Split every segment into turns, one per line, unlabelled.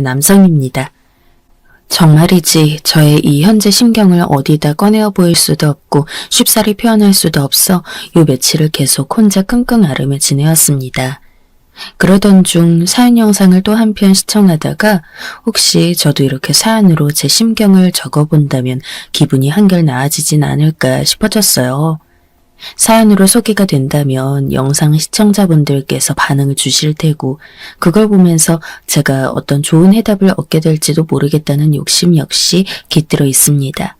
남성입니다. 정말이지 저의 이 현재 심경을 어디다 꺼내어 보일 수도 없고 쉽사리 표현할 수도 없어 요 며칠을 계속 혼자 끙끙 앓으며 지내었습니다. 그러던 중 사연 영상을 또 한 편 시청하다가 혹시 저도 이렇게 사연으로 제 심경을 적어본다면 기분이 한결 나아지진 않을까 싶어졌어요. 사연으로 소개가 된다면 영상 시청자분들께서 반응을 주실 테고 그걸 보면서 제가 어떤 좋은 해답을 얻게 될지도 모르겠다는 욕심 역시 깃들어 있습니다.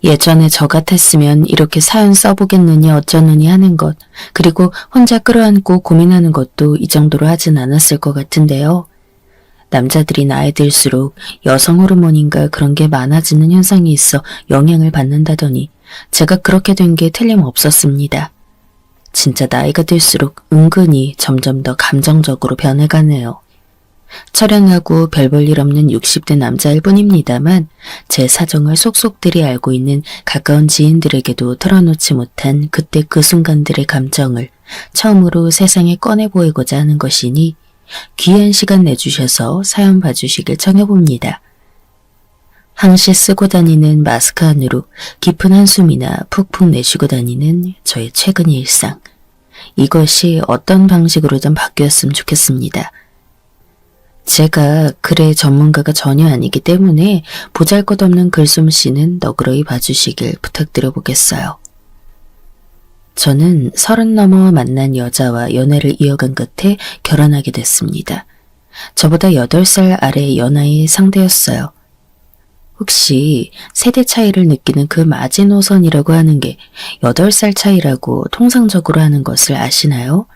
예전에 저 같았으면 이렇게 사연 써보겠느니 어쩌느니 하는 것, 그리고 혼자 끌어안고 고민하는 것도 이 정도로 하진 않았을 것 같은데요. 남자들이 나이 들수록 여성 호르몬인가 그런 게 많아지는 현상이 있어 영향을 받는다더니 제가 그렇게 된 게 틀림없었습니다. 진짜 나이가 들수록 은근히 점점 더 감정적으로 변해가네요. 처량하고 별 볼 일 없는 60대 남자일 뿐입니다만 제 사정을 속속들이 알고 있는 가까운 지인들에게도 털어놓지 못한 그때 그 순간들의 감정을 처음으로 세상에 꺼내 보이고자 하는 것이니 귀한 시간 내주셔서 사연 봐주시길 청해봅니다. 항시 쓰고 다니는 마스크 안으로 깊은 한숨이나 푹푹 내쉬고 다니는 저의 최근 일상. 이것이 어떤 방식으로든 바뀌었으면 좋겠습니다. 제가 글의 전문가가 전혀 아니기 때문에 보잘것없는 글솜씨는 너그러이 봐주시길 부탁드려 보겠어요. 저는 30 넘어 만난 여자와 연애를 이어간 끝에 결혼하게 됐습니다. 저보다 8살 아래 연하의 상대였어요. 혹시 세대 차이를 느끼는 그 마지노선이라고 하는 게 8살 차이라고 통상적으로 하는 것을 아시나요?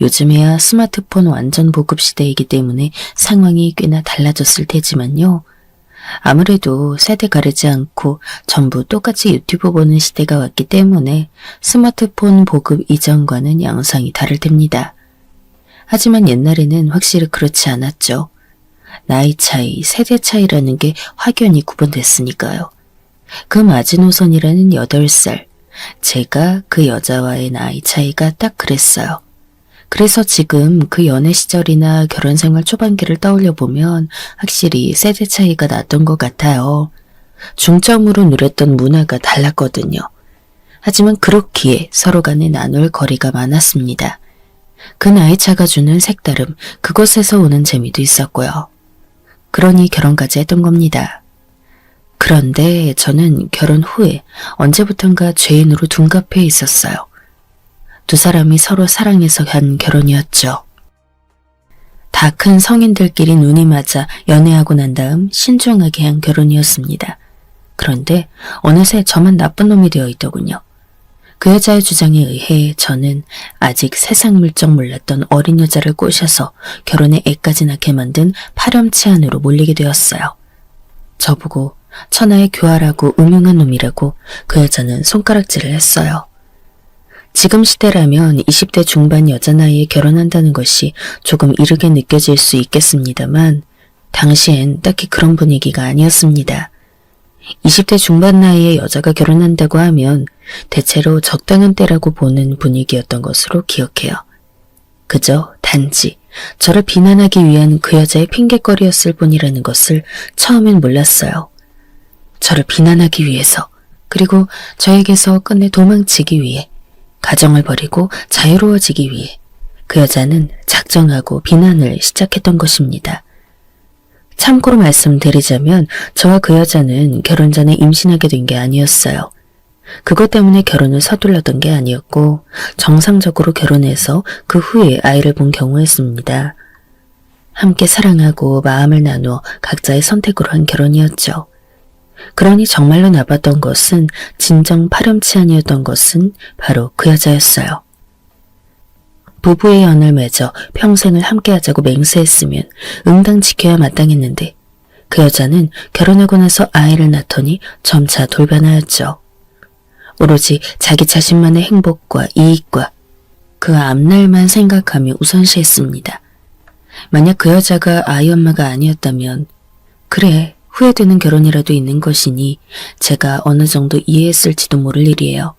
요즘에야 스마트폰 완전 보급 시대이기 때문에 상황이 꽤나 달라졌을 테지만요. 아무래도 세대 가리지 않고 전부 똑같이 유튜브 보는 시대가 왔기 때문에 스마트폰 보급 이전과는 양상이 다를 텐니다. 하지만 옛날에는 확실히 그렇지 않았죠. 나이 차이, 세대 차이라는 게 확연히 구분됐으니까요. 그 마지노선이라는 8살, 제가 그 여자와의 나이 차이가 딱 그랬어요. 그래서 지금 그 연애 시절이나 결혼 생활 초반기를 떠올려 보면 확실히 세대 차이가 났던 것 같아요. 중점으로 누렸던 문화가 달랐거든요. 하지만 그렇기에 서로 간에 나눌 거리가 많았습니다. 그 나이 차가 주는 색다름, 그것에서 오는 재미도 있었고요. 그러니 결혼까지 했던 겁니다. 그런데 저는 결혼 후에 언제부턴가 죄인으로 둔갑해 있었어요. 두 사람이 서로 사랑해서 한 결혼이었죠. 다 큰 성인들끼리 눈이 맞아 연애하고 난 다음 신중하게 한 결혼이었습니다. 그런데 어느새 저만 나쁜 놈이 되어 있더군요. 그 여자의 주장에 의해 저는 아직 세상 물정 몰랐던 어린 여자를 꼬셔서 결혼에 애까지 낳게 만든 파렴치한으로 몰리게 되었어요. 저보고 천하의 교활하고 음흉한 놈이라고 그 여자는 손가락질을 했어요. 지금 시대라면 20대 중반 여자 나이에 결혼한다는 것이 조금 이르게 느껴질 수 있겠습니다만 당시엔 딱히 그런 분위기가 아니었습니다. 20대 중반 나이에 여자가 결혼한다고 하면 대체로 적당한 때라고 보는 분위기였던 것으로 기억해요. 그저 단지 저를 비난하기 위한 그 여자의 핑곗거리였을 뿐이라는 것을 처음엔 몰랐어요. 저를 비난하기 위해서, 그리고 저에게서 끝내 도망치기 위해, 가정을 버리고 자유로워지기 위해 그 여자는 작정하고 비난을 시작했던 것입니다. 참고로 말씀드리자면 저와 그 여자는 결혼 전에 임신하게 된 게 아니었어요. 그것 때문에 결혼을 서둘렀던 게 아니었고 정상적으로 결혼해서 그 후에 아이를 본 경우였습니다. 함께 사랑하고 마음을 나누어 각자의 선택으로 한 결혼이었죠. 그러니 정말로 나빴던 것은, 진정 파렴치한이었던 것은 바로 그 여자였어요. 부부의 연을 맺어 평생을 함께하자고 맹세했으면 응당 지켜야 마땅했는데 그 여자는 결혼하고 나서 아이를 낳더니 점차 돌변하였죠. 오로지 자기 자신만의 행복과 이익과 그 앞날만 생각하며 우선시했습니다. 만약 그 여자가 아이 엄마가 아니었다면 그래, 후회되는 결혼이라도 있는 것이니 제가 어느 정도 이해했을지도 모를 일이에요.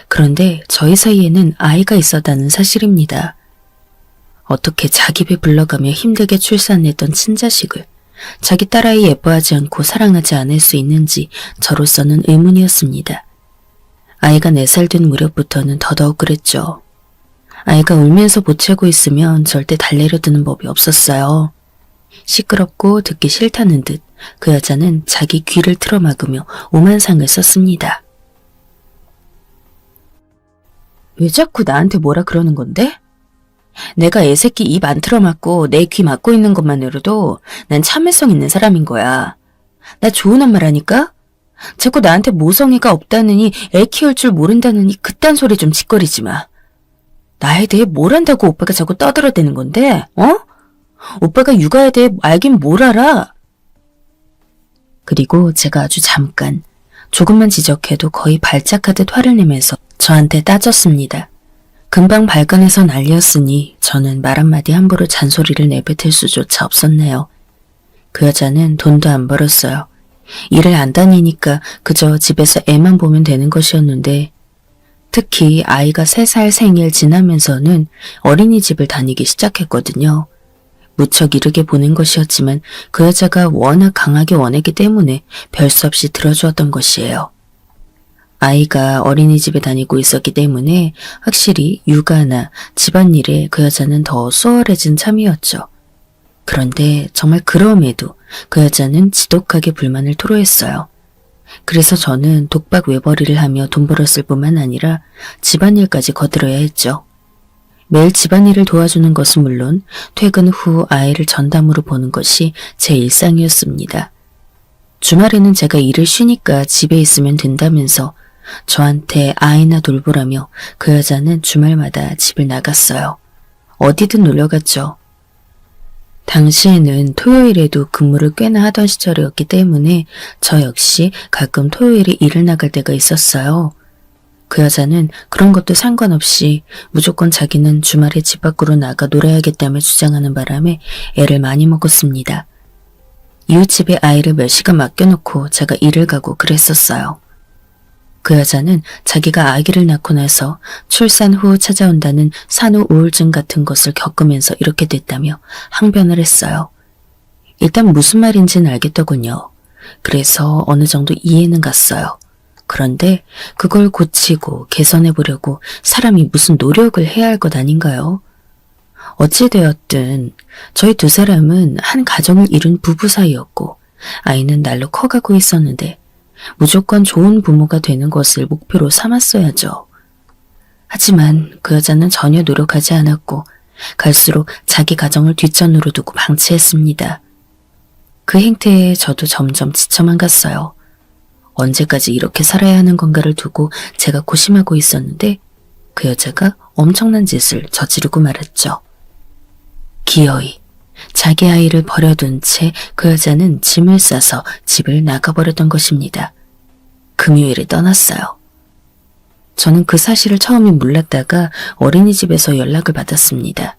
그런데 저희 사이에는 아이가 있었다는 사실입니다. 어떻게 자기 배 불러가며 힘들게 출산했던 친자식을 자기 딸아이 예뻐하지 않고 사랑하지 않을 수 있는지 저로서는 의문이었습니다. 아이가 4살 된 무렵부터는 더더욱 그랬죠. 아이가 울면서 보채고 있으면 절대 달래려드는 법이 없었어요. 시끄럽고 듣기 싫다는 듯 그 여자는 자기 귀를 틀어막으며 오만상을 썼습니다. 왜 자꾸 나한테 뭐라 그러는 건데? 내가 애새끼 입 안 틀어막고 내 귀 막고 있는 것만으로도 난 참을성 있는 사람인 거야. 나 좋은 엄마라니까? 자꾸 나한테 모성애가 없다느니 애 키울 줄 모른다느니 그딴 소리 좀 짓거리지 마. 나에 대해 뭘 안다고 오빠가 자꾸 떠들어대는 건데, 어? 오빠가 육아에 대해 알긴 뭘 알아? 그리고 제가 아주 잠깐, 조금만 지적해도 거의 발작하듯 화를 내면서 저한테 따졌습니다. 금방 발끈해서 난리였으니 저는 말 한마디 함부로 잔소리를 내뱉을 수조차 없었네요. 그 여자는 돈도 안 벌었어요. 일을 안 다니니까 그저 집에서 애만 보면 되는 것이었는데 특히 아이가 3살 생일 지나면서는 어린이집을 다니기 시작했거든요. 무척 이르게 보낸 것이었지만 그 여자가 워낙 강하게 원했기 때문에 별 수 없이 들어주었던 것이에요. 아이가 어린이집에 다니고 있었기 때문에 확실히 육아나 집안일에 그 여자는 더 수월해진 참이었죠. 그런데 정말 그럼에도 그 여자는 지독하게 불만을 토로했어요. 그래서 저는 독박 외벌이를 하며 돈 벌었을 뿐만 아니라 집안일까지 거들어야 했죠. 매일 집안일을 도와주는 것은 물론 퇴근 후 아이를 전담으로 보는 것이 제 일상이었습니다. 주말에는 제가 일을 쉬니까 집에 있으면 된다면서 저한테 아이나 돌보라며 그 여자는 주말마다 집을 나갔어요. 어디든 놀러갔죠. 당시에는 토요일에도 근무를 꽤나 하던 시절이었기 때문에 저 역시 가끔 토요일에 일을 나갈 때가 있었어요. 그 여자는 그런 것도 상관없이 무조건 자기는 주말에 집 밖으로 나가 놀아야겠다며 주장하는 바람에 애를 많이 먹었습니다. 이웃집에 아이를 몇 시간 맡겨놓고 제가 일을 가고 그랬었어요. 그 여자는 자기가 아기를 낳고 나서 출산 후 찾아온다는 산후 우울증 같은 것을 겪으면서 이렇게 됐다며 항변을 했어요. 일단 무슨 말인지는 알겠더군요. 그래서 어느 정도 이해는 갔어요. 그런데 그걸 고치고 개선해 보려고 사람이 무슨 노력을 해야 할 것 아닌가요? 어찌되었든 저희 두 사람은 한 가정을 이룬 부부 사이였고 아이는 날로 커가고 있었는데 무조건 좋은 부모가 되는 것을 목표로 삼았어야죠. 하지만 그 여자는 전혀 노력하지 않았고 갈수록 자기 가정을 뒷전으로 두고 방치했습니다. 그 행태에 저도 점점 지쳐만 갔어요. 언제까지 이렇게 살아야 하는 건가를 두고 제가 고심하고 있었는데 그 여자가 엄청난 짓을 저지르고 말았죠. 기어이 자기 아이를 버려둔 채 그 여자는 짐을 싸서 집을 나가버렸던 것입니다. 금요일에 떠났어요. 저는 그 사실을 처음에 몰랐다가 어린이집에서 연락을 받았습니다.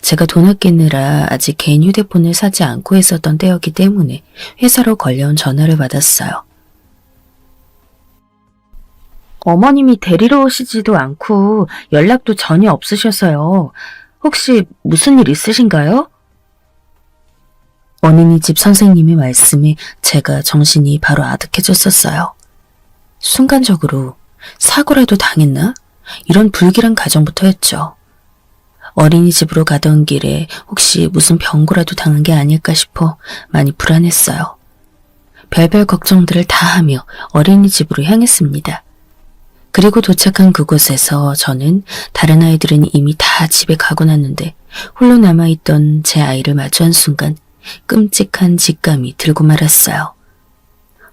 제가 돈 아끼느라 아직 개인 휴대폰을 사지 않고 있었던 때였기 때문에 회사로 걸려온 전화를 받았어요. 어머님이 데리러 오시지도 않고 연락도 전혀 없으셔서요. 혹시 무슨 일 있으신가요? 어린이집 선생님의 말씀에 제가 정신이 바로 아득해졌었어요. 순간적으로 사고라도 당했나? 이런 불길한 가정부터였죠. 어린이집으로 가던 길에 혹시 무슨 병고라도 당한 게 아닐까 싶어 많이 불안했어요. 별별 걱정들을 다 하며 어린이집으로 향했습니다. 그리고 도착한 그곳에서 저는 다른 아이들은 이미 다 집에 가고 났는데 홀로 남아있던 제 아이를 마주한 순간 끔찍한 직감이 들고 말았어요.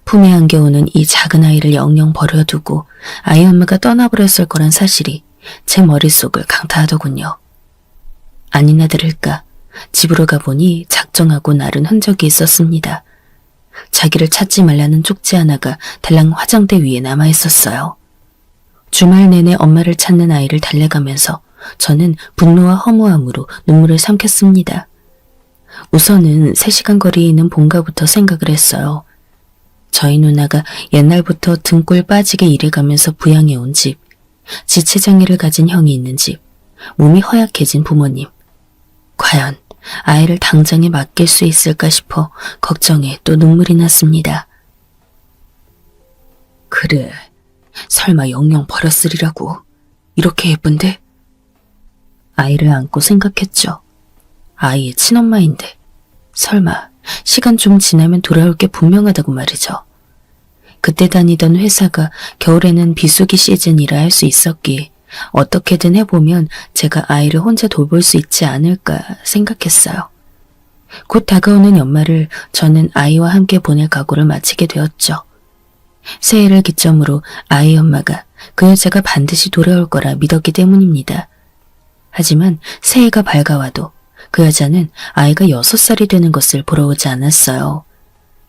품에 안겨오는 이 작은 아이를 영영 버려두고 아이 엄마가 떠나버렸을 거란 사실이 제 머릿속을 강타하더군요. 아니나 다를까 집으로 가보니 작정하고 나른 흔적이 있었습니다. 자기를 찾지 말라는 쪽지 하나가 달랑 화장대 위에 남아있었어요. 주말 내내 엄마를 찾는 아이를 달래가면서 저는 분노와 허무함으로 눈물을 삼켰습니다. 우선은 3시간 거리에 있는 본가부터 생각을 했어요. 저희 누나가 옛날부터 등골 빠지게 일해가면서 부양해온 집, 지체장애를 가진 형이 있는 집, 몸이 허약해진 부모님, 과연 아이를 당장에 맡길 수 있을까 싶어 걱정에 또 눈물이 났습니다. 그래, 설마 영영 버렸으리라고. 이렇게 예쁜데? 아이를 안고 생각했죠. 아이의 친엄마인데 설마 시간 좀 지나면 돌아올 게 분명하다고 말이죠. 그때 다니던 회사가 겨울에는 비수기 시즌이라 할 수 있었기에 어떻게든 해보면 제가 아이를 혼자 돌볼 수 있지 않을까 생각했어요. 곧 다가오는 연말을 저는 아이와 함께 보낼 각오를 마치게 되었죠. 새해를 기점으로 아이 엄마가 그 여자가 반드시 돌아올 거라 믿었기 때문입니다. 하지만 새해가 밝아와도 그 여자는 아이가 6살이 되는 것을 보러 오지 않았어요.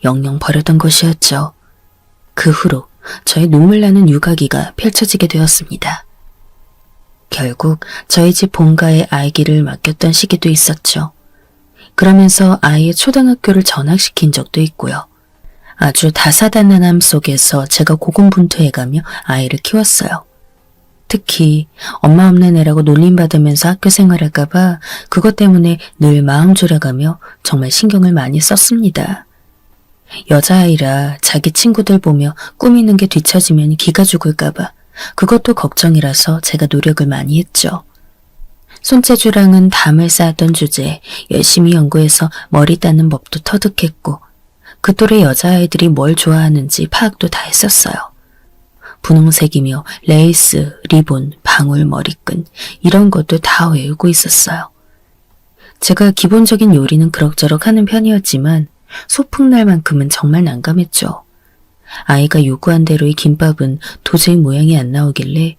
영영 버렸던 것이었죠. 그 후로 저의 눈물 나는 육아기가 펼쳐지게 되었습니다. 결국 저희 집 본가에 아이기를 맡겼던 시기도 있었죠. 그러면서 아이의 초등학교를 전학시킨 적도 있고요. 아주 다사다난함 속에서 제가 고군분투해가며 아이를 키웠어요. 특히 엄마 없는 애라고 놀림받으면서 학교 생활할까봐 그것 때문에 늘 마음 졸여가며 정말 신경을 많이 썼습니다. 여자아이라 자기 친구들 보며 꾸미는 게 뒤처지면 기가 죽을까봐 그것도 걱정이라서 제가 노력을 많이 했죠. 손재주랑은 담을 쌓았던 주제에 열심히 연구해서 머리 따는 법도 터득했고 그 또래 여자아이들이 뭘 좋아하는지 파악도 다 했었어요. 분홍색이며 레이스, 리본, 방울, 머리끈 이런 것도 다 외우고 있었어요. 제가 기본적인 요리는 그럭저럭 하는 편이었지만 소풍날만큼은 정말 난감했죠. 아이가 요구한 대로의 김밥은 도저히 모양이 안 나오길래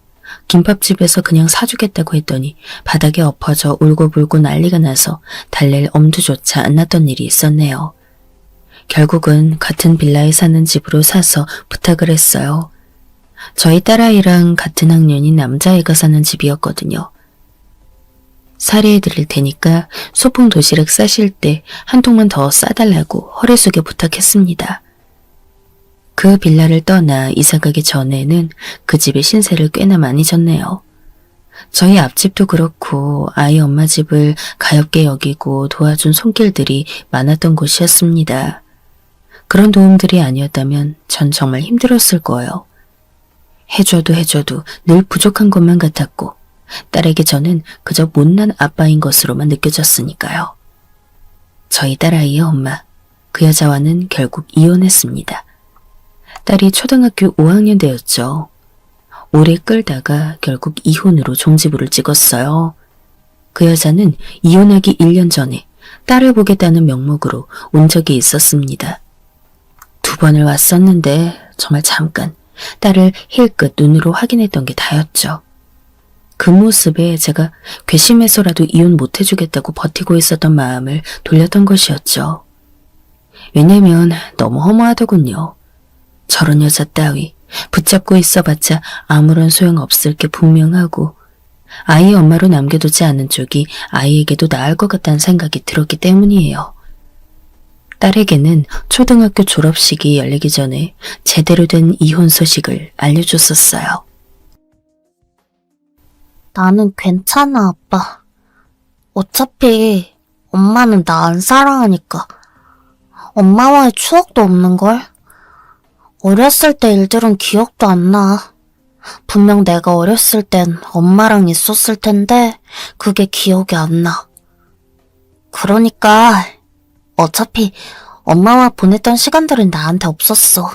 김밥집에서 그냥 사주겠다고 했더니 바닥에 엎어져 울고불고 난리가 나서 달랠 엄두조차 안 났던 일이 있었네요. 결국은 같은 빌라에 사는 집으로 사서 부탁을 했어요. 저희 딸아이랑 같은 학년인 남자애가 사는 집이었거든요. 사례해드릴 테니까 소풍 도시락 싸실 때 한 통만 더 싸달라고 허리 속에 부탁했습니다. 그 빌라를 떠나 이사가기 전에는 그 집의 신세를 꽤나 많이 졌네요. 저희 앞집도 그렇고 아이 엄마 집을 가엾게 여기고 도와준 손길들이 많았던 곳이었습니다. 그런 도움들이 아니었다면 전 정말 힘들었을 거예요. 해줘도 늘 부족한 것만 같았고 딸에게 저는 그저 못난 아빠인 것으로만 느껴졌으니까요. 저희 딸아이의 엄마, 그 여자와는 결국 이혼했습니다. 딸이 초등학교 5학년 되었죠. 오래 끌다가 결국 이혼으로 종지부를 찍었어요. 그 여자는 이혼하기 1년 전에 딸을 보겠다는 명목으로 온 적이 있었습니다. 2번을 왔었는데 정말 잠깐 딸을 힐끗 눈으로 확인했던 게 다였죠. 그 모습에 제가 괘씸해서라도 이혼 못해주겠다고 버티고 있었던 마음을 돌렸던 것이었죠. 왜냐면 너무 허무하더군요. 저런 여자 따위 붙잡고 있어봤자 아무런 소용없을 게 분명하고 아이의 엄마로 남겨두지 않는 쪽이 아이에게도 나을 것 같다는 생각이 들었기 때문이에요. 딸에게는 초등학교 졸업식이 열리기 전에 제대로 된 이혼 소식을 알려줬었어요.
나는 괜찮아, 아빠. 어차피 엄마는 나 안 사랑하니까. 엄마와의 추억도 없는걸? 어렸을 때 일들은 기억도 안 나. 분명 내가 어렸을 땐 엄마랑 있었을 텐데 그게 기억이 안 나. 그러니까 어차피 엄마와 보냈던 시간들은 나한테 없었어.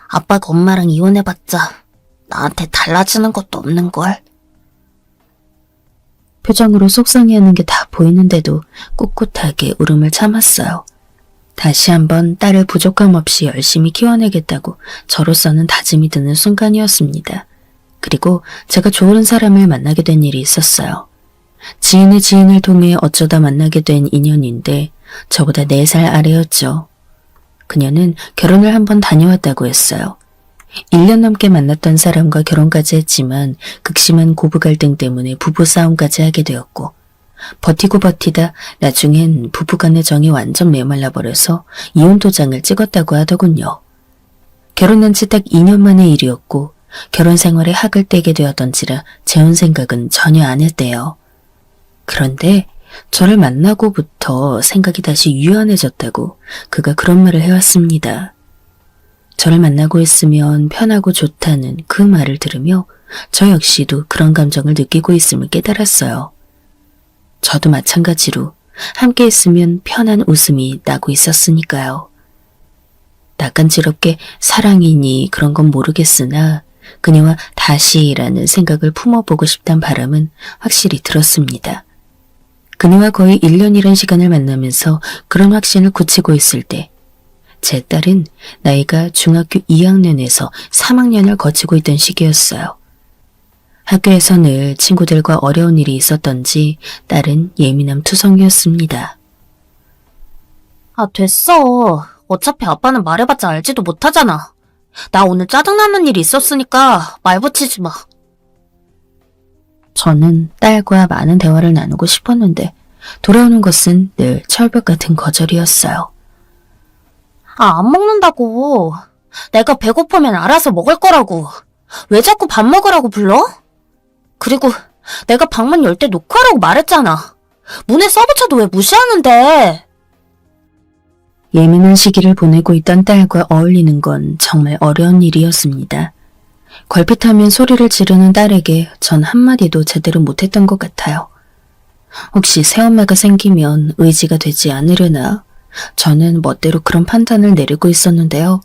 아빠가 엄마랑 이혼해봤자 나한테 달라지는 것도 없는걸.
표정으로 속상해하는 게 다 보이는데도 꿋꿋하게 울음을 참았어요. 다시 한번 딸을 부족함 없이 열심히 키워내겠다고 저로서는 다짐이 드는 순간이었습니다. 그리고 제가 좋은 사람을 만나게 된 일이 있었어요. 지인의 지인을 통해 어쩌다 만나게 된 인연인데 저보다 4살 아래였죠. 그녀는 결혼을 한번 다녀왔다고 했어요. 1년 넘게 만났던 사람과 결혼까지 했지만 극심한 고부 갈등 때문에 부부싸움까지 하게 되었고 버티고 버티다 나중엔 부부간의 정이 완전 메말라버려서 이혼 도장을 찍었다고 하더군요. 결혼한 지 딱 2년 만의 일이었고 결혼 생활에 학을 떼게 되었던지라 재혼 생각은 전혀 안 했대요. 그런데 저를 만나고부터 생각이 다시 유연해졌다고 그가 그런 말을 해왔습니다. 저를 만나고 있으면 편하고 좋다는 그 말을 들으며 저 역시도 그런 감정을 느끼고 있음을 깨달았어요. 저도 마찬가지로 함께 있으면 편한 웃음이 나고 있었으니까요. 낯간지럽게 사랑이니 그런 건 모르겠으나 그녀와 다시라는 생각을 품어보고 싶단 바람은 확실히 들었습니다. 그녀와 거의 1년이란 시간을 만나면서 그런 확신을 굳히고 있을 때 제 딸은 나이가 중학교 2학년에서 3학년을 거치고 있던 시기였어요. 학교에서 늘 친구들과 어려운 일이 있었던지 딸은 예민함 투성이었습니다.
아, 됐어. 어차피 아빠는 말해봤자 알지도 못하잖아. 나 오늘 짜증나는 일이 있었으니까 말 붙이지 마.
저는 딸과 많은 대화를 나누고 싶었는데 돌아오는 것은 늘 철벽 같은 거절이었어요.
아, 안 먹는다고. 내가 배고프면 알아서 먹을 거라고. 왜 자꾸 밥 먹으라고 불러? 그리고 내가 방문 열 때 노크하라고 말했잖아. 문에 써붙여도 왜 무시하는데?
예민한 시기를 보내고 있던 딸과 어울리는 건 정말 어려운 일이었습니다. 걸핏하면 소리를 지르는 딸에게 전 한마디도 제대로 못했던 것 같아요. 혹시 새엄마가 생기면 의지가 되지 않으려나? 저는 멋대로 그런 판단을 내리고 있었는데요.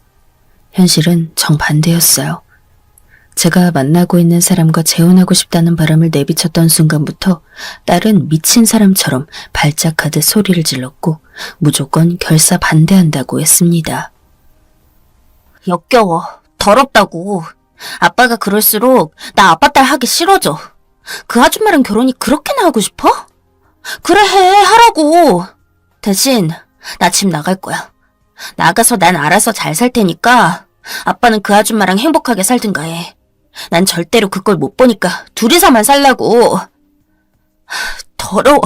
현실은 정반대였어요. 제가 만나고 있는 사람과 재혼하고 싶다는 바람을 내비쳤던 순간부터 딸은 미친 사람처럼 발작하듯 소리를 질렀고 무조건 결사 반대한다고 했습니다.
역겨워. 더럽다고. 아빠가 그럴수록 나 아빠 딸 하기 싫어져. 그 아줌마랑 결혼이 그렇게나 하고 싶어? 그래 해. 하라고. 대신 나 집 나갈 거야. 나가서 난 알아서 잘 살 테니까 아빠는 그 아줌마랑 행복하게 살든가 해. 난 절대로 그걸 못 보니까 둘이서만 살라고. 더러워.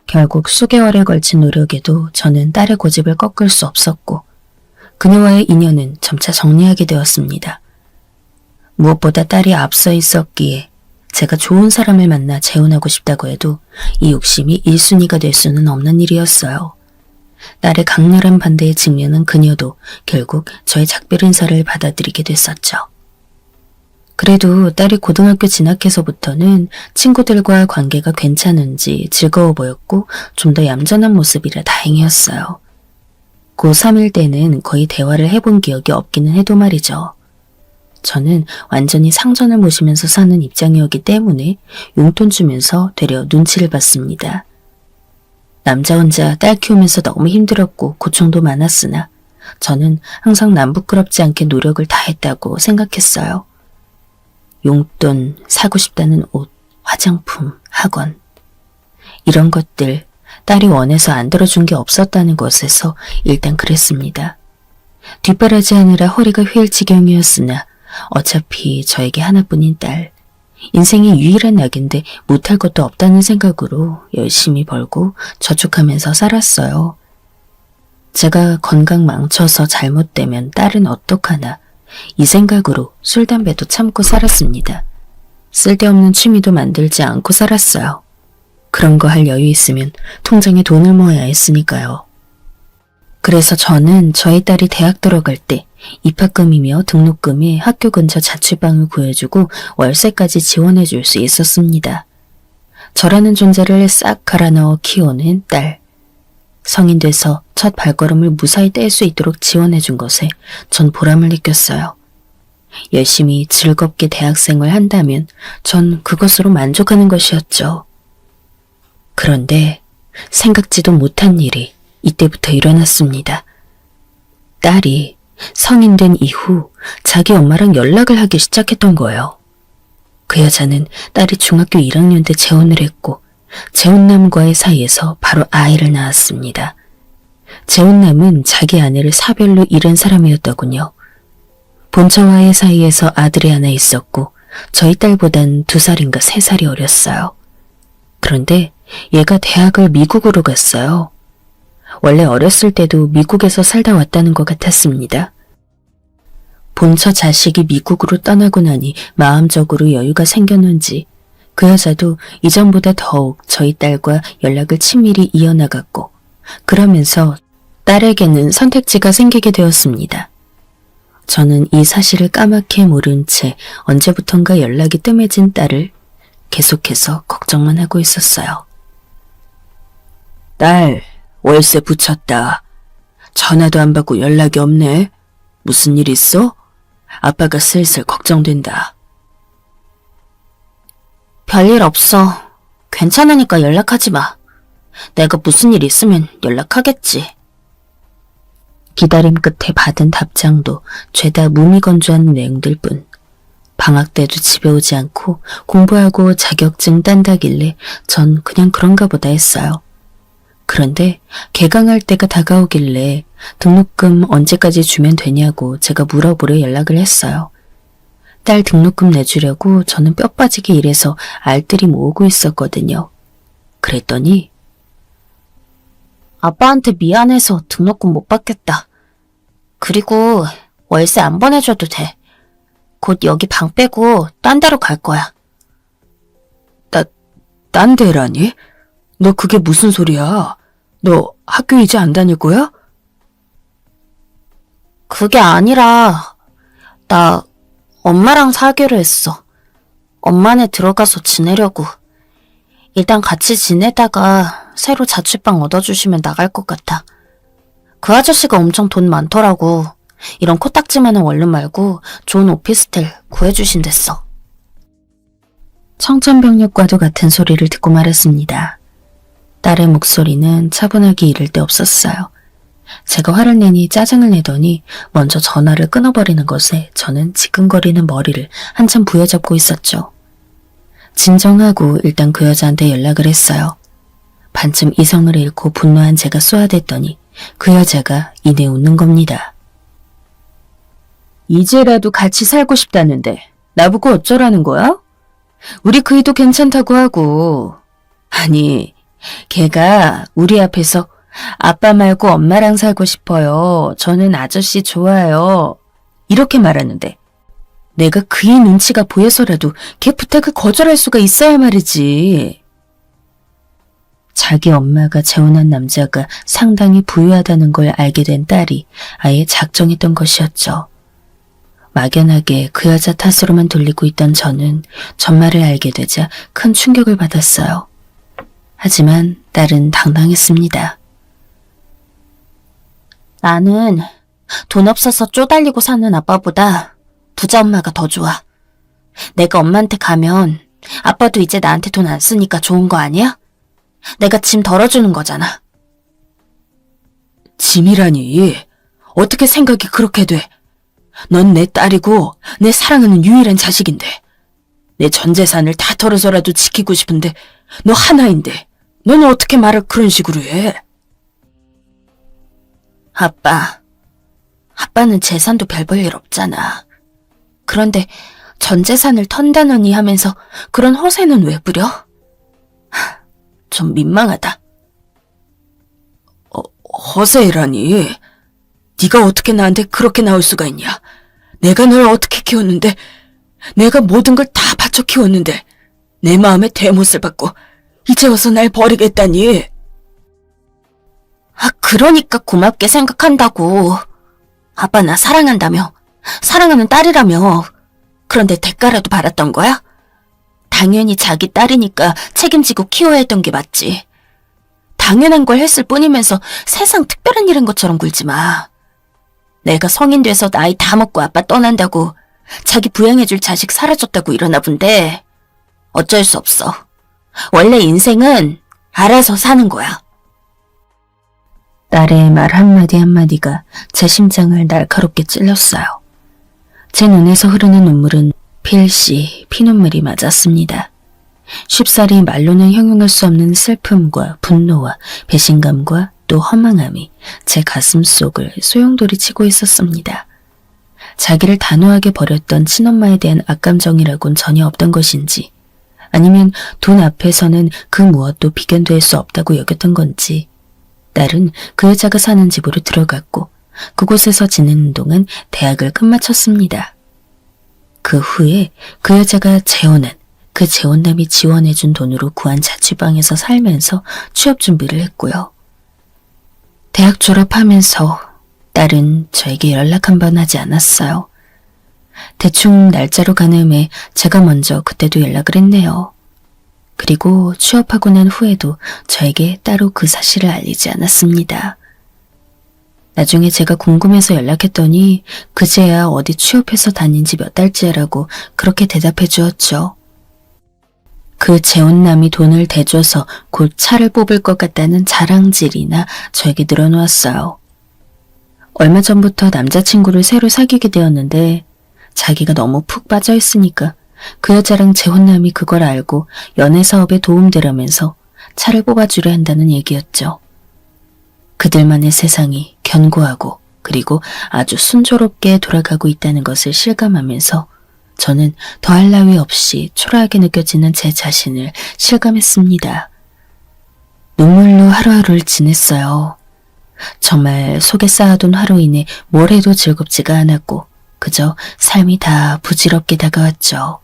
결국 수개월에 걸친 노력에도 저는 딸의 고집을 꺾을 수 없었고 그녀와의 인연은 점차 정리하게 되었습니다. 무엇보다 딸이 앞서 있었기에 제가 좋은 사람을 만나 재혼하고 싶다고 해도 이 욕심이 1순위가 될 수는 없는 일이었어요. 딸의 강렬한 반대에 직면한 그녀도 결국 저의 작별 인사를 받아들이게 됐었죠. 그래도 딸이 고등학교 진학해서부터는 친구들과 관계가 괜찮은지 즐거워 보였고 좀 더 얌전한 모습이라 다행이었어요. 고3일 때는 거의 대화를 해본 기억이 없기는 해도 말이죠. 저는 완전히 상전을 모시면서 사는 입장이었기 때문에 용돈 주면서 되려 눈치를 봤습니다. 남자 혼자 딸 키우면서 너무 힘들었고 고충도 많았으나 저는 항상 남 부끄럽지 않게 노력을 다했다고 생각했어요. 용돈, 사고 싶다는 옷, 화장품, 학원 이런 것들 딸이 원해서 안 들어준 게 없었다는 것에서 일단 그랬습니다. 뒷바라지하느라 허리가 휘일 지경이었으나 어차피 저에게 하나뿐인 딸, 인생의 유일한 낙인데 못할 것도 없다는 생각으로 열심히 벌고 저축하면서 살았어요. 제가 건강 망쳐서 잘못되면 딸은 어떡하나 이 생각으로 술, 담배도 참고 살았습니다. 쓸데없는 취미도 만들지 않고 살았어요. 그런 거 할 여유 있으면 통장에 돈을 모아야 했으니까요. 그래서 저는 저희 딸이 대학 들어갈 때 입학금이며 등록금에 학교 근처 자취방을 구해주고 월세까지 지원해줄 수 있었습니다. 저라는 존재를 싹 갈아 넣어 키우는 딸. 성인 돼서 첫 발걸음을 무사히 뗄 수 있도록 지원해준 것에 전 보람을 느꼈어요. 열심히 즐겁게 대학생활 한다면 전 그것으로 만족하는 것이었죠. 그런데 생각지도 못한 일이 이때부터 일어났습니다. 딸이 성인 된 이후 자기 엄마랑 연락을 하기 시작했던 거예요. 그 여자는 딸이 중학교 1학년 때 재혼을 했고 재혼남과의 사이에서 바로 아이를 낳았습니다. 재혼남은 자기 아내를 사별로 잃은 사람이었더군요. 본처와의 사이에서 아들이 하나 있었고 저희 딸보단 2살인가 3살이 어렸어요. 그런데 얘가 대학을 미국으로 갔어요. 원래 어렸을 때도 미국에서 살다 왔다는 것 같았습니다. 본처 자식이 미국으로 떠나고 나니 마음적으로 여유가 생겼는지 그 여자도 이전보다 더욱 저희 딸과 연락을 친밀히 이어나갔고, 그러면서 딸에게는 선택지가 생기게 되었습니다. 저는 이 사실을 까맣게 모른 채 언제부턴가 연락이 뜸해진 딸을 계속해서 걱정만 하고 있었어요. 딸, 월세 붙였다. 전화도 안 받고 연락이 없네. 무슨 일 있어? 아빠가 슬슬 걱정된다.
별일 없어. 괜찮으니까 연락하지 마. 내가 무슨 일 있으면 연락하겠지.
기다림 끝에 받은 답장도 죄다 무미건조한 내용들 뿐. 방학 때도 집에 오지 않고 공부하고 자격증 딴다길래 전 그냥 그런가 보다 했어요. 그런데 개강할 때가 다가오길래 등록금 언제까지 주면 되냐고 제가 물어보려 연락을 했어요. 딸 등록금 내주려고 저는 뼈 빠지게 일해서 알뜰히 모으고 있었거든요. 그랬더니
아빠한테 미안해서 등록금 못 받겠다. 그리고 월세 안 보내줘도 돼. 곧 여기 방 빼고 딴 데로 갈 거야.
딴 데라니? 너 그게 무슨 소리야? 너 학교 이제 안 다닐 거야?
그게 아니라 나 엄마랑 살기로 했어. 엄마네 들어가서 지내려고. 일단 같이 지내다가 새로 자취방 얻어주시면 나갈 것 같아. 그 아저씨가 엄청 돈 많더라고. 이런 코딱지만한 원룸 말고 좋은 오피스텔 구해주신댔어.
청천벽력과도 같은 소리를 듣고 말았습니다. 딸의 목소리는 차분하게 이를 데 없었어요. 제가 화를 내니 짜증을 내더니 먼저 전화를 끊어버리는 것에 저는 지끈거리는 머리를 한참 부여잡고 있었죠. 진정하고 일단 그 여자한테 연락을 했어요. 반쯤 이성을 잃고 분노한 제가 쏘아댔더니 그 여자가 이내 웃는 겁니다. 이제라도 같이 살고 싶다는데 나보고 어쩌라는 거야? 우리 그이도 괜찮다고 하고. 아니, 걔가 우리 앞에서 아빠 말고 엄마랑 살고 싶어요. 저는 아저씨 좋아요. 이렇게 말하는데 내가 그의 눈치가 보여서라도 걔 부탁을 거절할 수가 있어야 말이지. 자기 엄마가 재혼한 남자가 상당히 부유하다는 걸 알게 된 딸이 아예 작정했던 것이었죠. 막연하게 그 여자 탓으로만 돌리고 있던 저는 전말을 알게 되자 큰 충격을 받았어요. 하지만 딸은 당당했습니다.
나는 돈 없어서 쪼달리고 사는 아빠보다 부자 엄마가 더 좋아. 내가 엄마한테 가면 아빠도 이제 나한테 돈 안 쓰니까 좋은 거 아니야? 내가 짐 덜어주는 거잖아.
짐이라니. 어떻게 생각이 그렇게 돼? 넌 내 딸이고 내 사랑하는 유일한 자식인데. 내 전 재산을 다 털어서라도 지키고 싶은데 너 하나인데 너는 어떻게 말을 그런 식으로 해?
아빠는 재산도 별 볼 일 없잖아. 그런데 전 재산을 턴다느니 하면서 그런 허세는 왜 부려? 좀 민망하다.
허세라니. 네가 어떻게 나한테 그렇게 나올 수가 있냐. 내가 널 어떻게 키웠는데, 내가 모든 걸 다 바쳐 키웠는데 내 마음에 대못을 받고 이제 와서 날 버리겠다니.
그러니까 고맙게 생각한다고. 아빠 나 사랑한다며. 사랑하는 딸이라며. 그런데 대가라도 받았던 거야? 당연히 자기 딸이니까 책임지고 키워야 했던 게 맞지. 당연한 걸 했을 뿐이면서 세상 특별한 일인 것처럼 굴지 마. 내가 성인 돼서 나이 다 먹고 아빠 떠난다고 자기 부양해줄 자식 사라졌다고 이러나 본데 어쩔 수 없어. 원래 인생은 알아서 사는 거야.
딸의 말 한마디 한마디가 제 심장을 날카롭게 찔렀어요. 제 눈에서 흐르는 눈물은 필시 피눈물이 맞았습니다. 쉽사리 말로는 형용할 수 없는 슬픔과 분노와 배신감과 또 허망함이 제 가슴 속을 소용돌이 치고 있었습니다. 자기를 단호하게 버렸던 친엄마에 대한 악감정이라곤 전혀 없던 것인지, 아니면 돈 앞에서는 그 무엇도 비견될 수 없다고 여겼던 건지, 딸은 그 여자가 사는 집으로 들어갔고 그곳에서 지내는 동안 대학을 끝마쳤습니다. 그 후에 그 여자가 재혼한 그 재혼남이 지원해준 돈으로 구한 자취방에서 살면서 취업 준비를 했고요. 대학 졸업하면서 딸은 저에게 연락 한 번 하지 않았어요. 대충 날짜로 가늠해 제가 먼저 그때도 연락을 했네요. 그리고 취업하고 난 후에도 저에게 따로 그 사실을 알리지 않았습니다. 나중에 제가 궁금해서 연락했더니 그제야 어디 취업해서 다닌 지 몇 달째라고 그렇게 대답해 주었죠. 그 재혼남이 돈을 대줘서 곧 차를 뽑을 것 같다는 자랑질이나 저에게 늘어놓았어요. 얼마 전부터 남자친구를 새로 사귀게 되었는데 자기가 너무 푹 빠져 있으니까 그 여자랑 재혼남이 그걸 알고 연애 사업에 도움되라면서 차를 뽑아주려 한다는 얘기였죠. 그들만의 세상이 견고하고 그리고 아주 순조롭게 돌아가고 있다는 것을 실감하면서 저는 더할 나위 없이 초라하게 느껴지는 제 자신을 실감했습니다. 눈물로 하루하루를 지냈어요. 정말 속에 쌓아둔 화로 인해 뭘 해도 즐겁지가 않았고 그저 삶이 다 부질없게 다가왔죠.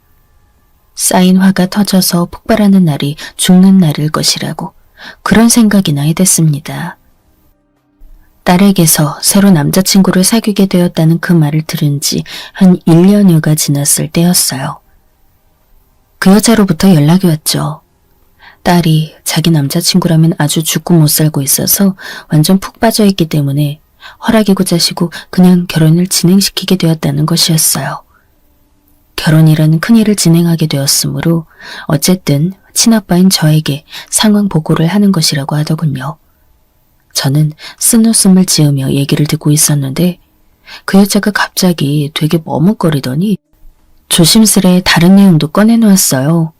쌓인 화가 터져서 폭발하는 날이 죽는 날일 것이라고 그런 생각이나 해댔습니다. 딸에게서 새로 남자친구를 사귀게 되었다는 그 말을 들은 지 한 1년여가 지났을 때였어요. 그 여자로부터 연락이 왔죠. 딸이 자기 남자친구라면 아주 죽고 못 살고 있어서 완전 푹 빠져있기 때문에 허락이고 자시고 그냥 결혼을 진행시키게 되었다는 것이었어요. 결혼이라는 큰일을 진행하게 되었으므로 어쨌든 친아빠인 저에게 상황 보고를 하는 것이라고 하더군요. 저는 쓴웃음을 지으며 얘기를 듣고 있었는데 그 여자가 갑자기 되게 머뭇거리더니 조심스레 다른 내용도 꺼내놓았어요.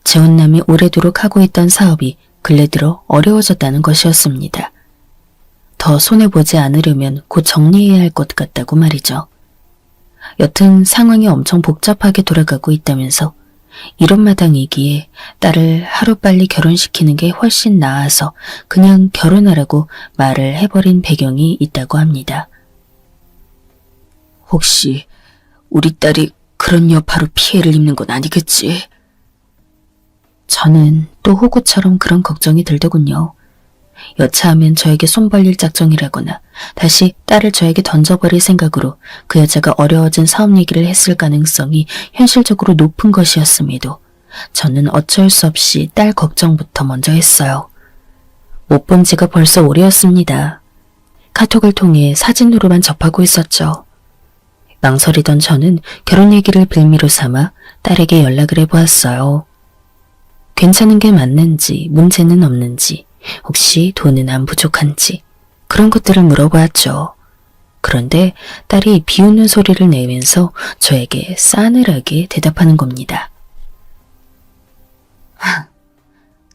재혼남이 오래도록 하고 있던 사업이 근래 들어 어려워졌다는 것이었습니다. 더 손해보지 않으려면 곧 정리해야 할 것 같다고 말이죠. 여튼 상황이 엄청 복잡하게 돌아가고 있다면서 이런 마당이기에 딸을 하루빨리 결혼시키는 게 훨씬 나아서 그냥 결혼하라고 말을 해버린 배경이 있다고 합니다. 혹시 우리 딸이 그런 여파로 피해를 입는 건 아니겠지? 저는 또 호구처럼 그런 걱정이 들더군요. 여차하면 저에게 손 벌릴 작정이라거나 다시 딸을 저에게 던져버릴 생각으로 그 여자가 어려워진 사업 얘기를 했을 가능성이 현실적으로 높은 것이었음에도 저는 어쩔 수 없이 딸 걱정부터 먼저 했어요. 못 본 지가 벌써 오래였습니다. 카톡을 통해 사진으로만 접하고 있었죠. 망설이던 저는 결혼 얘기를 빌미로 삼아 딸에게 연락을 해보았어요. 괜찮은 게 맞는지 문제는 없는지 혹시 돈은 안 부족한지 그런 것들을 물어보았죠. 그런데 딸이 비웃는 소리를 내면서 저에게 싸늘하게 대답하는 겁니다.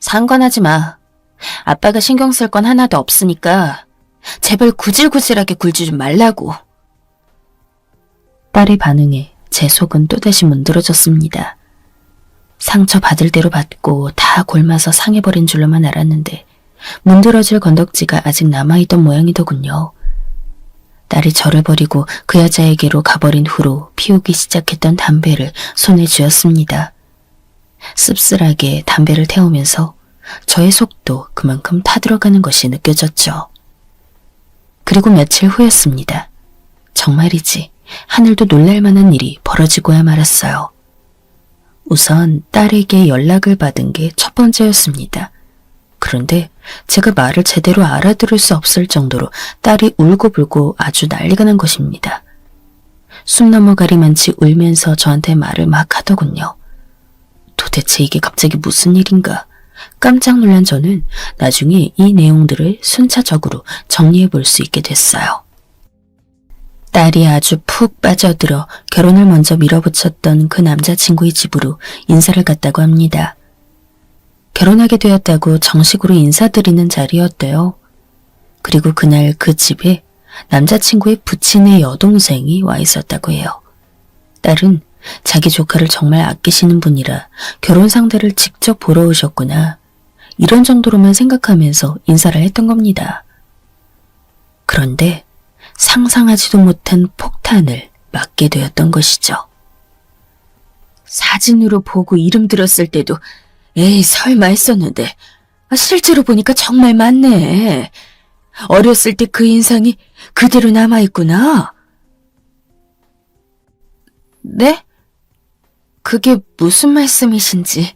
상관하지 마. 아빠가 신경 쓸 건 하나도 없으니까 제발 구질구질하게 굴지 좀 말라고. 딸의 반응에 제 속은 또다시 문드러졌습니다. 상처받을 대로 받고 다 골마서 상해버린 줄로만 알았는데 문드러질 건덕지가 아직 남아있던 모양이더군요. 딸이 저를 버리고 그 여자에게로 가버린 후로 피우기 시작했던 담배를 손에 쥐었습니다. 씁쓸하게 담배를 태우면서 저의 속도 그만큼 타들어가는 것이 느껴졌죠. 그리고 며칠 후였습니다. 정말이지 하늘도 놀랄만한 일이 벌어지고야 말았어요. 우선 딸에게 연락을 받은 게 첫 번째였습니다. 그런데 제가 말을 제대로 알아들을 수 없을 정도로 딸이 울고불고 아주 난리가 난 것입니다. 숨 넘어가리만치 울면서 저한테 말을 막 하더군요. 도대체 이게 갑자기 무슨 일인가? 깜짝 놀란 저는 나중에 이 내용들을 순차적으로 정리해 볼 수 있게 됐어요. 딸이 아주 푹 빠져들어 결혼을 먼저 밀어붙였던 그 남자친구의 집으로 인사를 갔다고 합니다. 결혼하게 되었다고 정식으로 인사드리는 자리였대요. 그리고 그날 그 집에 남자친구의 부친의 여동생이 와 있었다고 해요. 딸은 자기 조카를 정말 아끼시는 분이라 결혼 상대를 직접 보러 오셨구나. 이런 정도로만 생각하면서 인사를 했던 겁니다. 그런데 상상하지도 못한 폭탄을 맞게 되었던 것이죠. 사진으로 보고 이름 들었을 때도 에이 설마 했었는데 실제로 보니까 정말 맞네. 어렸을 때 그 인상이 그대로 남아있구나. 네? 그게 무슨 말씀이신지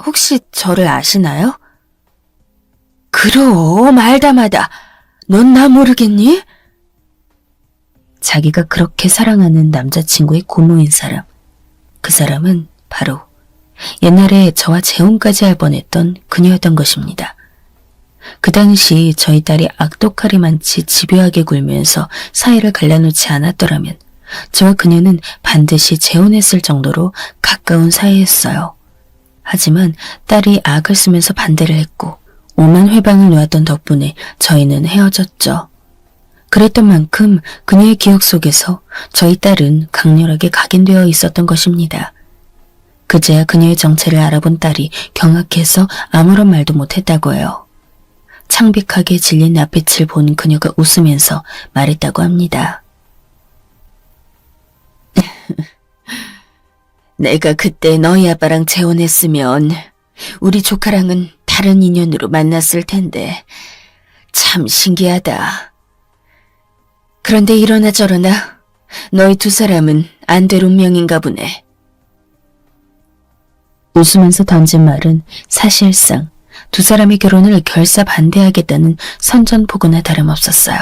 혹시 저를 아시나요? 그럼 알다마다 넌 나 모르겠니? 자기가 그렇게 사랑하는 남자친구의 고모인 사람. 그 사람은 바로 옛날에 저와 재혼까지 할 뻔했던 그녀였던 것입니다. 그 당시 저희 딸이 악독하리 많지 집요하게 굴면서 사이를 갈라놓지 않았더라면 저와 그녀는 반드시 재혼했을 정도로 가까운 사이였어요. 하지만 딸이 악을 쓰면서 반대를 했고 오만 회방을 놓았던 덕분에 저희는 헤어졌죠. 그랬던 만큼 그녀의 기억 속에서 저희 딸은 강렬하게 각인되어 있었던 것입니다. 그제야 그녀의 정체를 알아본 딸이 경악해서 아무런 말도 못했다고 해요. 창백하게 질린 낯빛을 본 그녀가 웃으면서 말했다고 합니다. 내가 그때 너희 아빠랑 재혼했으면 우리 조카랑은 다른 인연으로 만났을 텐데 참 신기하다. 그런데 이러나 저러나 너희 두 사람은 안 될 운명인가 보네. 웃으면서 던진 말은 사실상 두 사람의 결혼을 결사 반대하겠다는 선전포고나 다름없었어요.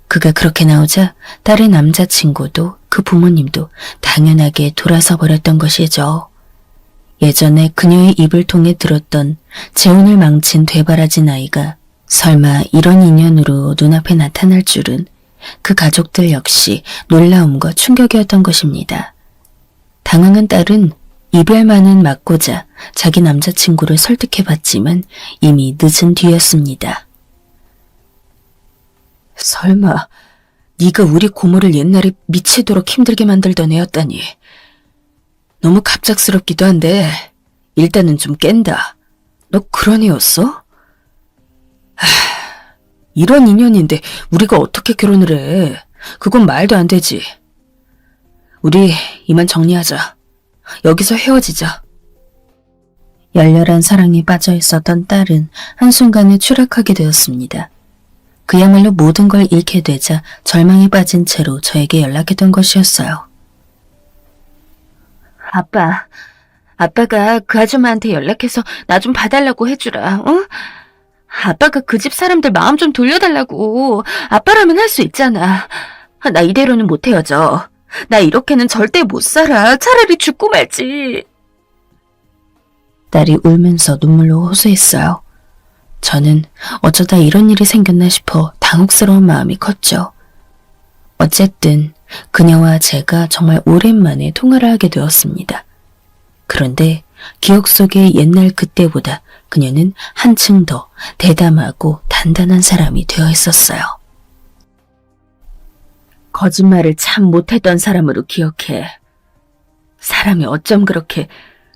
그가 그렇게 나오자 딸의 남자친구도 그 부모님도 당연하게 돌아서 버렸던 것이죠. 예전에 그녀의 입을 통해 들었던 재혼을 망친 되바라진 아이가 설마 이런 인연으로 눈앞에 나타날 줄은 그 가족들 역시 놀라움과 충격이었던 것입니다. 당황한 딸은 이별만은 막고자 자기 남자친구를 설득해봤지만 이미 늦은 뒤였습니다. 설마 네가 우리 고모를 옛날에 미치도록 힘들게 만들던 애였다니. 너무 갑작스럽기도 한데 일단은 좀 깬다. 너 그런 애였어? 이런 인연인데 우리가 어떻게 결혼을 해. 그건 말도 안 되지. 우리 이만 정리하자. 여기서 헤어지자. 열렬한 사랑에 빠져 있었던 딸은 한순간에 추락하게 되었습니다. 그야말로 모든 걸 잃게 되자 절망에 빠진 채로 저에게 연락했던 것이었어요. 아빠가 그 아줌마한테 연락해서 나 좀 봐달라고 해주라, 어? 아빠가 그 집 사람들 마음 좀 돌려달라고. 아빠라면 할 수 있잖아. 나 이대로는 못 헤어져. 나 이렇게는 절대 못 살아. 차라리 죽고 말지. 딸이 울면서 눈물로 호소했어요. 저는 어쩌다 이런 일이 생겼나 싶어 당혹스러운 마음이 컸죠. 어쨌든 그녀와 제가 정말 오랜만에 통화를 하게 되었습니다. 그런데 기억 속의 옛날 그때보다 그녀는 한층 더 대담하고 단단한 사람이 되어 있었어요. 거짓말을 참 못했던 사람으로 기억해. 사람이 어쩜 그렇게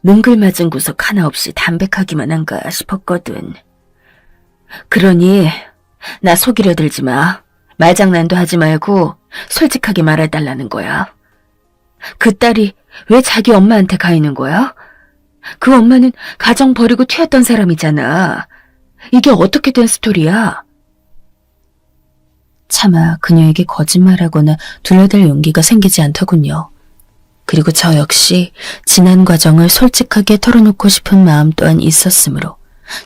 능글맞은 구석 하나 없이 담백하기만 한가 싶었거든. 그러니 나 속이려 들지 마. 말장난도 하지 말고 솔직하게 말해달라는 거야. 그 딸이 왜 자기 엄마한테 가 있는 거야? 그 엄마는 가정 버리고 튀었던 사람이잖아. 이게 어떻게 된 스토리야? 차마 그녀에게 거짓말하거나 둘러댈 용기가 생기지 않더군요. 그리고 저 역시 지난 과정을 솔직하게 털어놓고 싶은 마음 또한 있었으므로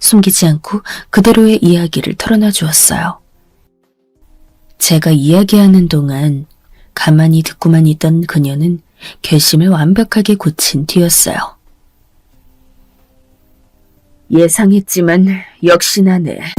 숨기지 않고 그대로의 이야기를 털어놔 주었어요. 제가 이야기하는 동안 가만히 듣고만 있던 그녀는 결심을 완벽하게 고친 뒤였어요. 예상했지만 역시나네.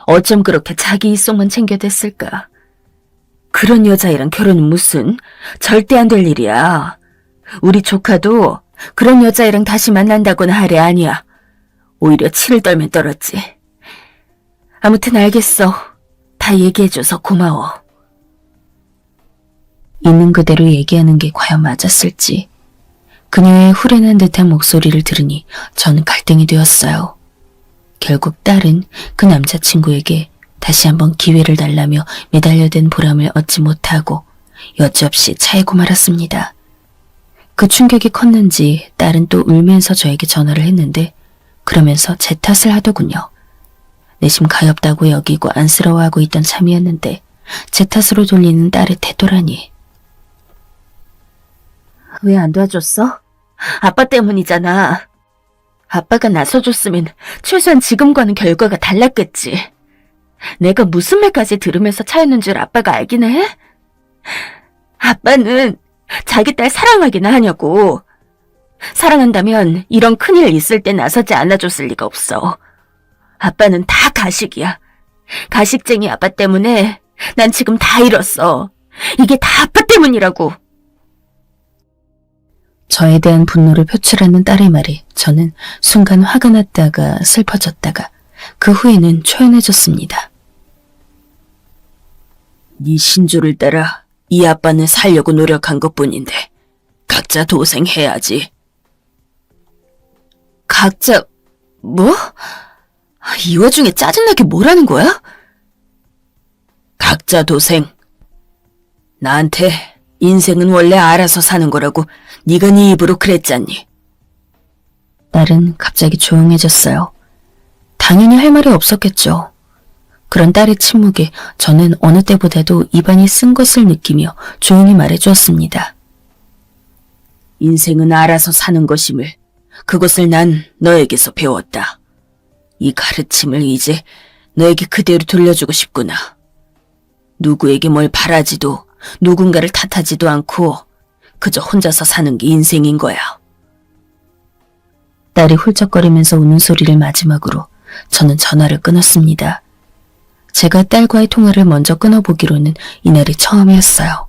어쩜 그렇게 자기 이속만 챙겨댔을까? 그런 여자애랑 결혼은 무슨 절대 안 될 일이야. 우리 조카도 그런 여자애랑 다시 만난다고는 하래 아니야. 오히려 치를 떨면 떨었지. 아무튼 알겠어. 다 얘기해줘서 고마워. 있는 그대로 얘기하는 게 과연 맞았을지. 그녀의 후련한 듯한 목소리를 들으니 저는 갈등이 되었어요. 결국 딸은 그 남자친구에게 다시 한번 기회를 달라며 매달려댄 보람을 얻지 못하고 여지없이 차이고 말았습니다. 그 충격이 컸는지 딸은 또 울면서 저에게 전화를 했는데 그러면서 제 탓을 하더군요. 내심 가엾다고 여기고 안쓰러워하고 있던 참이었는데 제 탓으로 돌리는 딸의 태도라니. 왜 안 도와줬어? 아빠 때문이잖아. 아빠가 나서줬으면 최소한 지금과는 결과가 달랐겠지. 내가 무슨 말까지 들으면서 차였는 줄 아빠가 알기나 해? 아빠는 자기 딸 사랑하기나 하냐고. 사랑한다면 이런 큰일 있을 때 나서지 않아줬을 리가 없어. 아빠는 다 가식이야. 가식쟁이 아빠 때문에 난 지금 다 잃었어. 이게 다 아빠 때문이라고. 저에 대한 분노를 표출하는 딸의 말에 저는 순간 화가 났다가 슬퍼졌다가 그 후에는 초연해졌습니다. 네 신조를 따라 이 아빠는 살려고 노력한 것뿐인데 각자 도생해야지. 각자... 뭐? 이 와중에 짜증나게 뭐라는 거야? 각자 도생. 나한테 인생은 원래 알아서 사는 거라고 네가 네 입으로 그랬잖니. 딸은 갑자기 조용해졌어요. 당연히 할 말이 없었겠죠. 그런 딸의 침묵에 저는 어느 때보다도 입안이 쓴 것을 느끼며 조용히 말해주었습니다. 인생은 알아서 사는 것임을 그것을 난 너에게서 배웠다. 이 가르침을 이제 너에게 그대로 돌려주고 싶구나. 누구에게 뭘 바라지도 누군가를 탓하지도 않고 그저 혼자서 사는 게 인생인 거야. 딸이 훌쩍거리면서 우는 소리를 마지막으로 저는 전화를 끊었습니다. 제가 딸과의 통화를 먼저 끊어보기로는 이날이 처음이었어요.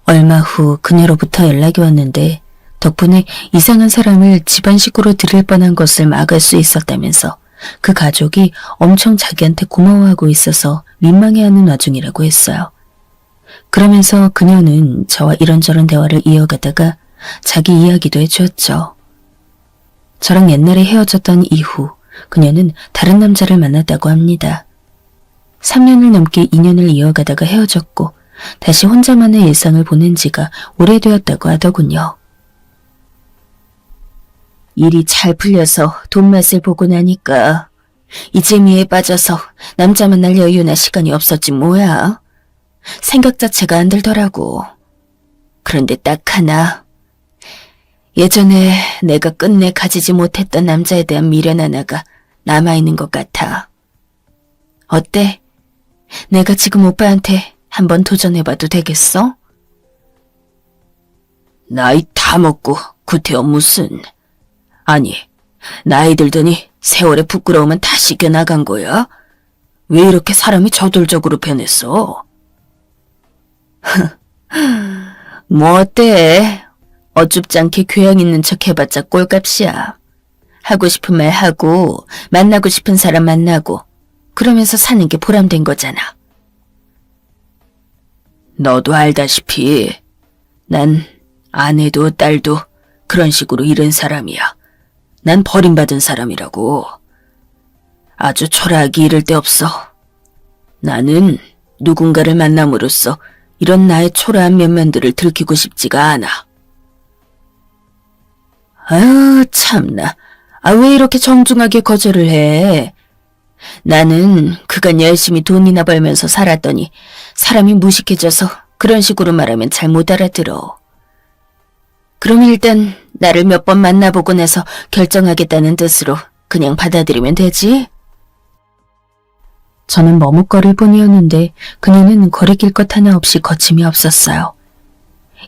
얼마 후 그녀로부터 연락이 왔는데 덕분에 이상한 사람을 집안 식구로 들일 뻔한 것을 막을 수 있었다면서 그 가족이 엄청 자기한테 고마워하고 있어서 민망해하는 와중이라고 했어요. 그러면서 그녀는 저와 이런저런 대화를 이어가다가 자기 이야기도 해주었죠. 저랑 옛날에 헤어졌던 이후 그녀는 다른 남자를 만났다고 합니다. 3년을 넘게 인연을 이어가다가 헤어졌고 다시 혼자만의 일상을 보낸 지가 오래되었다고 하더군요. 일이 잘 풀려서 돈 맛을 보고 나니까 이 재미에 빠져서 남자 만날 여유나 시간이 없었지 뭐야. 생각 자체가 안 들더라고. 그런데 딱 하나. 예전에 내가 끝내 가지지 못했던 남자에 대한 미련 하나가 남아있는 것 같아. 어때? 내가 지금 오빠한테 한번 도전해봐도 되겠어? 나이 다 먹고 구태여 무슨. 아니, 나이 들더니 세월의 부끄러움은 다 씻겨나간 거야? 왜 이렇게 사람이 저돌적으로 변했어? 뭐 어때? 어줍지 않게 교양 있는 척 해봤자 꼴값이야. 하고 싶은 말 하고 만나고 싶은 사람 만나고 그러면서 사는 게 보람된 거잖아. 너도 알다시피 난 아내도 딸도 그런 식으로 잃은 사람이야. 난 버림받은 사람이라고. 아주 초라하기 이를 데 없어. 나는 누군가를 만남으로써 이런 나의 초라한 면면들을 들키고 싶지가 않아. 아유 참나. 왜 이렇게 정중하게 거절을 해. 나는 그간 열심히 돈이나 벌면서 살았더니 사람이 무식해져서 그런 식으로 말하면 잘 못 알아들어. 그럼 일단 나를 몇 번 만나보고 나서 결정하겠다는 뜻으로 그냥 받아들이면 되지? 저는 머뭇거릴 뿐이었는데 그녀는 거리낄 것 하나 없이 거침이 없었어요.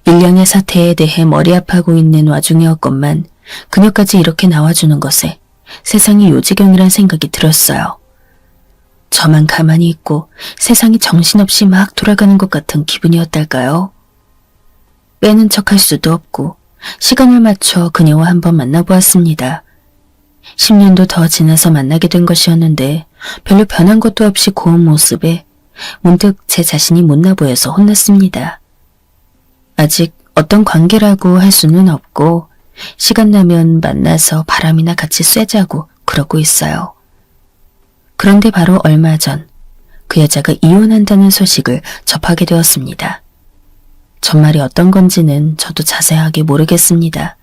일량의 사태에 대해 머리 아파하고 있는 와중이었건만 그녀까지 이렇게 나와주는 것에 세상이 요지경이란 생각이 들었어요. 저만 가만히 있고 세상이 정신없이 막 돌아가는 것 같은 기분이었달까요? 빼는 척할 수도 없고 시간을 맞춰 그녀와 한번 만나보았습니다. 10년도 더 지나서 만나게 된 것이었는데 별로 변한 것도 없이 고운 모습에 문득 제 자신이 못나 보여서 혼났습니다. 아직 어떤 관계라고 할 수는 없고 시간 나면 만나서 바람이나 같이 쐬자고 그러고 있어요. 그런데 바로 얼마 전 그 여자가 이혼한다는 소식을 접하게 되었습니다. 전말이 어떤 건지는 저도 자세하게 모르겠습니다.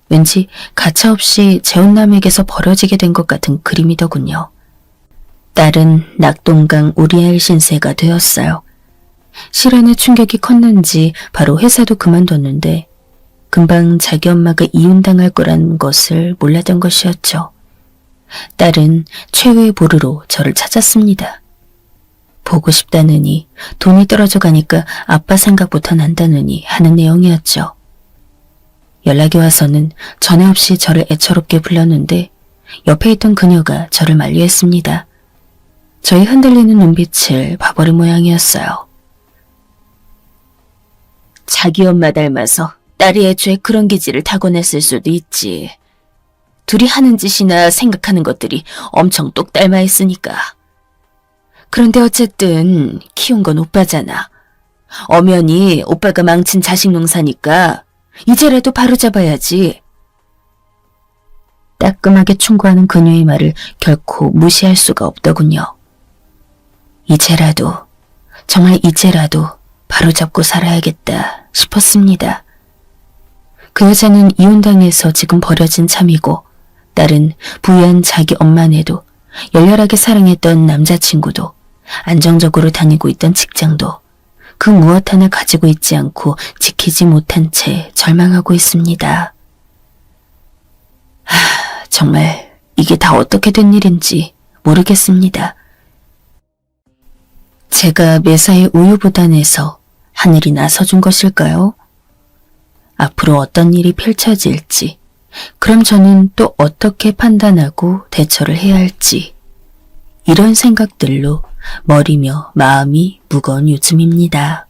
왠지 가차없이 재혼남에게서 벌어지게 된 것 같은 그림이더군요. 딸은 낙동강 우리엘 신세가 되었어요. 실연의 충격이 컸는지 바로 회사도 그만뒀는데 금방 자기 엄마가 이혼당할 거란 것을 몰랐던 것이었죠. 딸은 최후의 보루로 저를 찾았습니다. 보고 싶다느니 돈이 떨어져 가니까 아빠 생각부터 난다느니 하는 내용이었죠. 연락이 와서는 전에 없이 저를 애처롭게 불렀는데 옆에 있던 그녀가 저를 만류했습니다. 저의 흔들리는 눈빛을 봐버린 모양이었어요. 자기 엄마 닮아서 딸이 애초에 그런 기질을 타고냈을 수도 있지. 둘이 하는 짓이나 생각하는 것들이 엄청 똑 닮아 있으니까. 그런데 어쨌든 키운 건 오빠잖아. 엄연히 오빠가 망친 자식 농사니까 이제라도 바로잡아야지. 따끔하게 충고하는 그녀의 말을 결코 무시할 수가 없더군요. 이제라도, 정말 이제라도 바로잡고 살아야겠다 싶었습니다. 그 여자는 이혼당해서 지금 버려진 참이고 딸은 부유한 자기 엄마네도 열렬하게 사랑했던 남자친구도 안정적으로 다니고 있던 직장도 그 무엇 하나 가지고 있지 않고 지키지 못한 채 절망하고 있습니다. 정말 이게 다 어떻게 된 일인지 모르겠습니다. 제가 매사에 우유부단해서 하늘이 나서준 것일까요? 앞으로 어떤 일이 펼쳐질지, 그럼 저는 또 어떻게 판단하고 대처를 해야 할지, 이런 생각들로 머리며 마음이 무거운 요즘입니다.